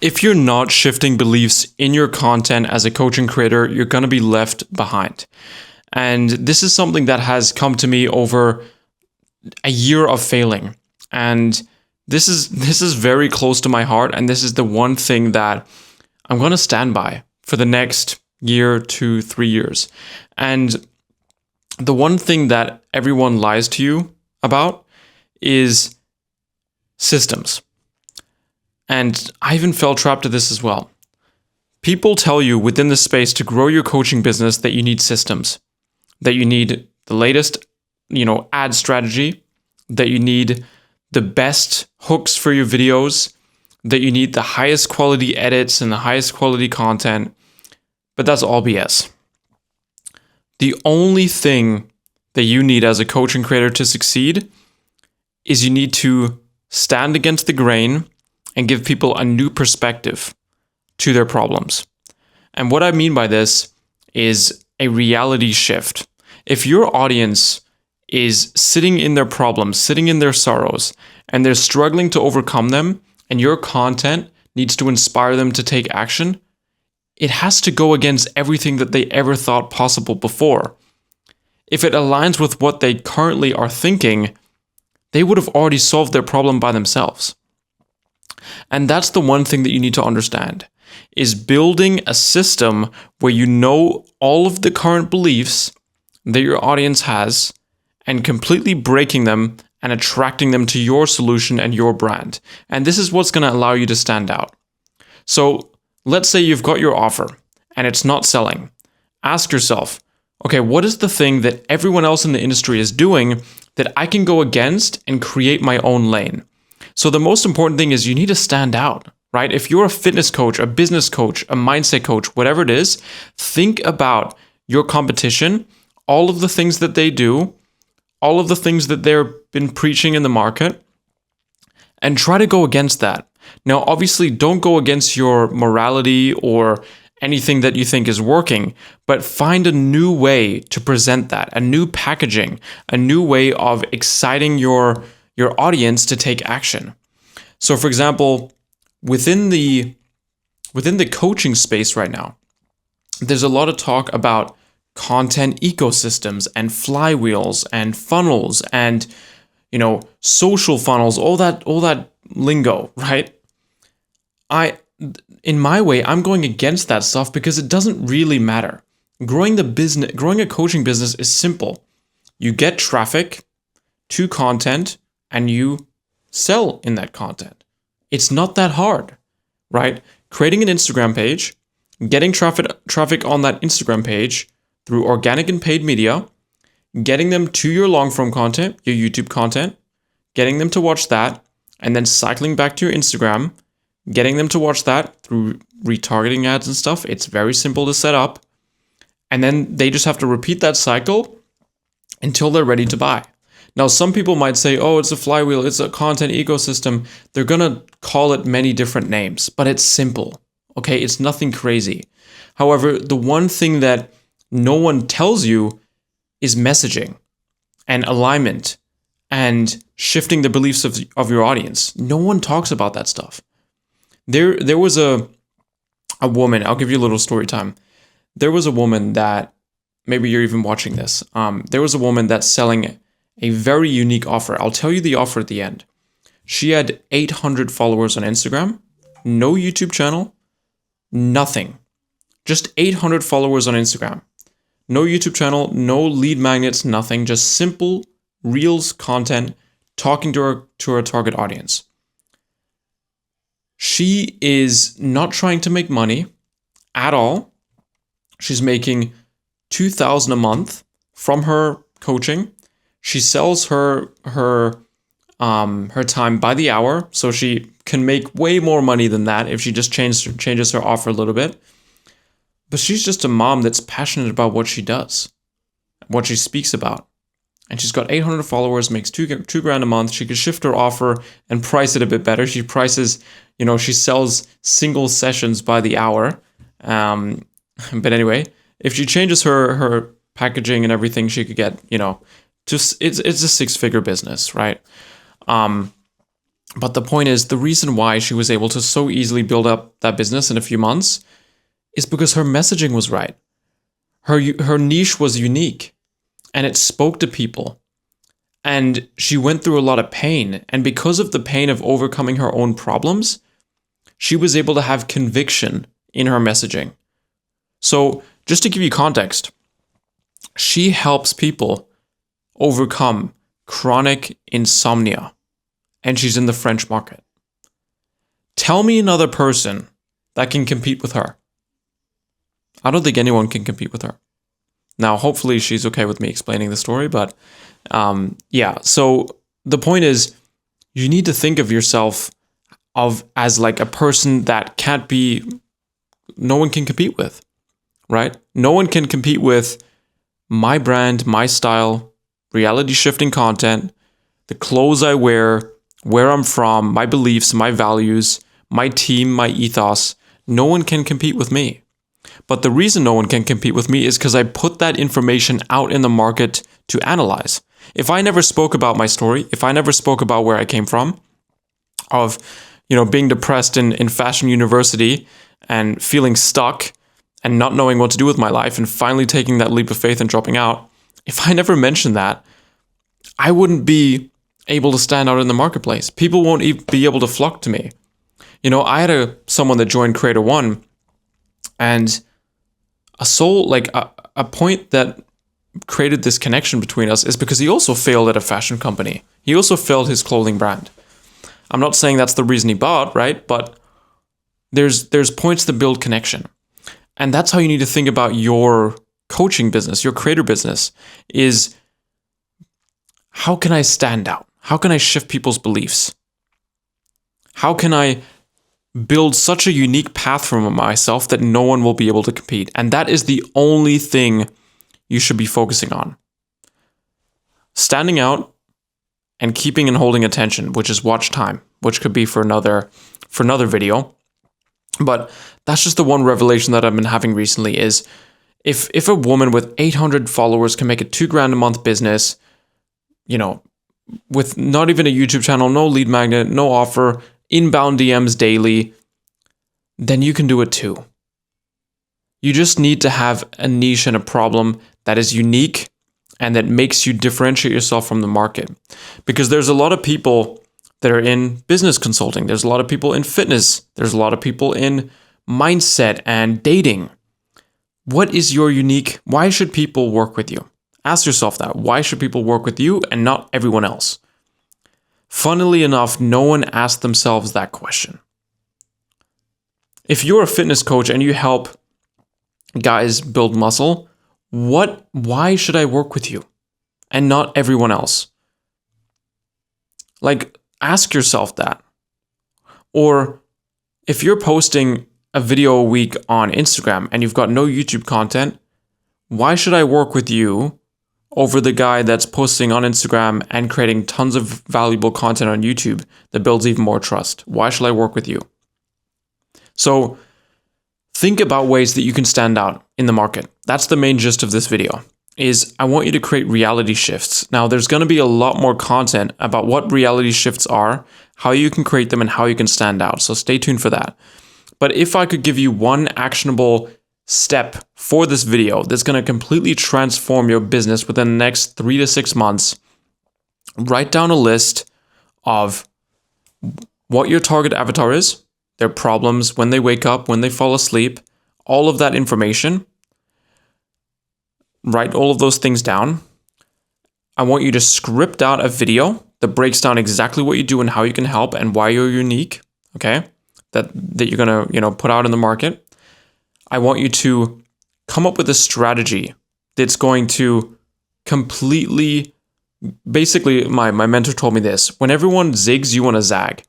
If you're not shifting beliefs in your content as a coaching creator, you're going to be left behind. And this is something that has come to me over a year of failing. And this is very close to my heart. And this is the one thing that I'm going to stand by for the next year, 2, 3 years. And the one thing that everyone lies to you about is systems. And I even fell trapped to this as well. People tell you within the space to grow your coaching business that you need systems, that you need the latest, ad strategy, that you need the best hooks for your videos, that you need the highest quality edits and the highest quality content. But that's all BS. The only thing that you need as a coaching creator to succeed is you need to stand against the grain and give people a new perspective to their problems. And what I mean by this is a reality shift. If your audience is sitting in their problems, sitting in their sorrows, and they're struggling to overcome them, and your content needs to inspire them to take action, it has to go against everything that they ever thought possible before. If it aligns with what they currently are thinking, they would have already solved their problem by themselves. And that's the one thing that you need to understand, is building a system where you know all of the current beliefs that your audience has and completely breaking them and attracting them to your solution and your brand. And this is what's going to allow you to stand out. So let's say you've got your offer and it's not selling. Ask yourself, okay, what is the thing that everyone else in the industry is doing that I can go against and create my own lane? So the most important thing is you need to stand out, right? If you're a fitness coach, a business coach, a mindset coach, whatever it is, think about your competition, all of the things that they do, all of the things that they've been preaching in the market, and try to go against that. Now, obviously, don't go against your morality or anything that you think is working, but find a new way to present that, a new packaging, a new way of exciting your audience to take action. So for example, within the coaching space right now, there's a lot of talk about content ecosystems and flywheels and funnels and social funnels, all that lingo, right? In my way, I'm going against that stuff because it doesn't really matter. Growing a coaching business is simple. You get traffic to content and you sell in that content. It's not that hard, right? Creating an Instagram page, getting traffic on that Instagram page through organic and paid media, getting them to your long form content, your YouTube content, getting them to watch that, and then cycling back to your Instagram, getting them to watch that through retargeting ads and stuff. It's very simple to set up. And then they just have to repeat that cycle until they're ready to buy. Now, some people might say, oh, it's a flywheel, it's a content ecosystem. They're going to call it many different names, but it's simple, okay? It's nothing crazy. However, the one thing that no one tells you is messaging and alignment and shifting the beliefs of your audience. No one talks about that stuff. There was a woman, I'll give you a little story time. There was a woman that, maybe you're even watching this. There was a woman that's selling a very unique offer. I'll tell you the offer at the end. She had 800 followers on Instagram, no YouTube channel, nothing. Just 800 followers on Instagram. No YouTube channel, no lead magnets, nothing. Just simple Reels content talking to her target audience. She is not trying to make money at all. She's making $2,000 a month from her coaching. She sells her time by the hour, so she can make way more money than that if she just changes her offer a little bit. But she's just a mom that's passionate about what she does, what she speaks about. And she's got 800 followers, makes $2,000 a month. She could shift her offer and price it a bit better. She prices, she sells single sessions by the hour. But anyway, if she changes her packaging and everything, she could get, just it's a 6-figure business, right? But the point is, the reason why she was able to so easily build up that business in a few months is because her messaging was right. Her niche was unique and it spoke to people. And she went through a lot of pain. And because of the pain of overcoming her own problems, she was able to have conviction in her messaging. So just to give you context, she helps people overcome chronic insomnia. And she's in the French market. Tell me another person that can compete with her. I don't think anyone can compete with her. Now, hopefully she's okay with me explaining the story, but yeah. So the point is, you need to think of yourself as like a person that no one can compete with, right? No one can compete with my brand, my style, reality shifting content, the clothes I wear, where I'm from, my beliefs, my values, my team, my ethos. No one can compete with me. But the reason no one can compete with me is because I put that information out in the market to analyze. If I never spoke about my story, if I never spoke about where I came from, of being depressed in fashion university and feeling stuck and not knowing what to do with my life and finally taking that leap of faith and dropping out, if I never mentioned that, I wouldn't be able to stand out in the marketplace. People won't even be able to flock to me. I had someone that joined Creatr.One, and a point that created this connection between us is because he also failed at a fashion company. He also failed his clothing brand. I'm not saying that's the reason he bought, right? But there's points that build connection. And that's how you need to think about your coaching business, your creator business, is how can I stand out? How can I shift people's beliefs? How can I build such a unique path for myself that no one will be able to compete? And that is the only thing you should be focusing on. Standing out and keeping and holding attention, which is watch time, which could be for another video. But that's just the one revelation that I've been having recently is if a woman with 800 followers can make a $2,000 a month business, with not even a YouTube channel, no lead magnet, no offer, inbound DMs daily, then you can do it too. You just need to have a niche and a problem that is unique and that makes you differentiate yourself from the market. Because there's a lot of people that are in business consulting. There's a lot of people in fitness. There's a lot of people in mindset and dating. What is your unique? Why should people work with you? Ask yourself that. Why should people work with you and not everyone else? Funnily enough, no one asked themselves that question. If you're a fitness coach and you help guys build muscle, why should I work with you and not everyone else? Ask yourself that. Or if you're posting a video a week on Instagram and you've got no YouTube content, why should I work with you over the guy that's posting on Instagram and creating tons of valuable content on YouTube that builds even more trust? Why should I work with you? So think about ways that you can stand out in the market. That's the main gist of this video, is I want you to create reality shifts. Now, there's going to be a lot more content about what reality shifts are, how you can create them, and how you can stand out. So stay tuned for that. But if I could give you one actionable step for this video that's going to completely transform your business within the next 3 to 6 months, write down a list of what your target avatar is, their problems, when they wake up, when they fall asleep, all of that information. Write all of those things down. I want you to script out a video that breaks down exactly what you do and how you can help and why you're unique, okay? That you're going to, put out in the market. I want you to come up with a strategy that's going to completely, basically, my mentor told me this: when everyone zigs, you want to zag.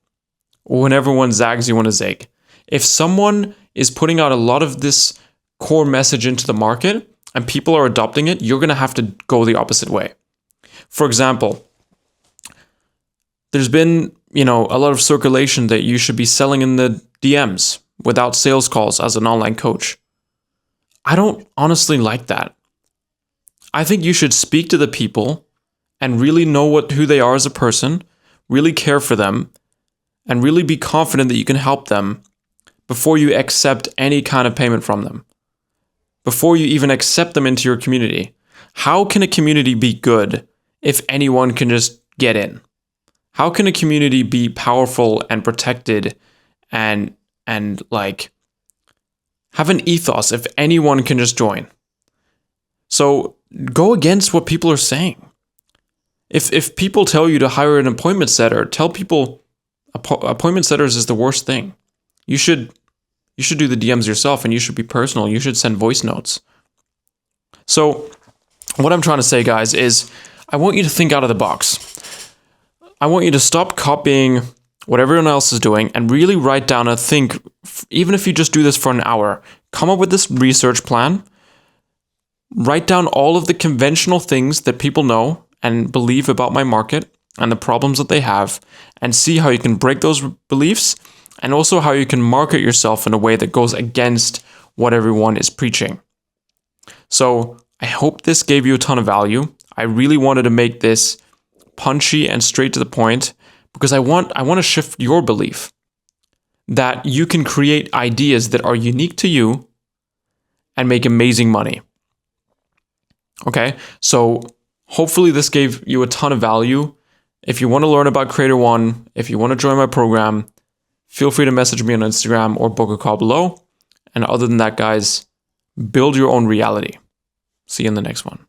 When everyone zags, you want to zig. If someone is putting out a lot of this core message into the market and people are adopting it, you're going to have to go the opposite way. For example, there's been, a lot of circulation that you should be selling in the DMs without sales calls as an online coach. I don't honestly like that. I think you should speak to the people and really know who they are as a person, really care for them, and really be confident that you can help them before you accept any kind of payment from them, before you even accept them into your community. How can a community be good if anyone can just get in? How can a community be powerful and protected and like have an ethos if anyone can just join? So go against what people are saying. If people tell you to hire an appointment setter, tell people appointment setters is the worst thing. You should do the DMs yourself, and you should be personal. You should send voice notes. So what I'm trying to say, guys, is I want you to think out of the box. I want you to stop copying what everyone else is doing and really write down and think, even if you just do this for an hour, come up with this research plan, write down all of the conventional things that people know and believe about my market and the problems that they have, and see how you can break those beliefs, and also how you can market yourself in a way that goes against what everyone is preaching. So I hope this gave you a ton of value. I really wanted to make this punchy and straight to the point because I want to shift your belief that you can create ideas that are unique to you and make amazing money. Okay, so hopefully this gave you a ton of value. If you want to learn about Creatr.One, if you want to join my program, feel free to message me on Instagram or book a call below. And other than that, guys, build your own reality. See you in the next one.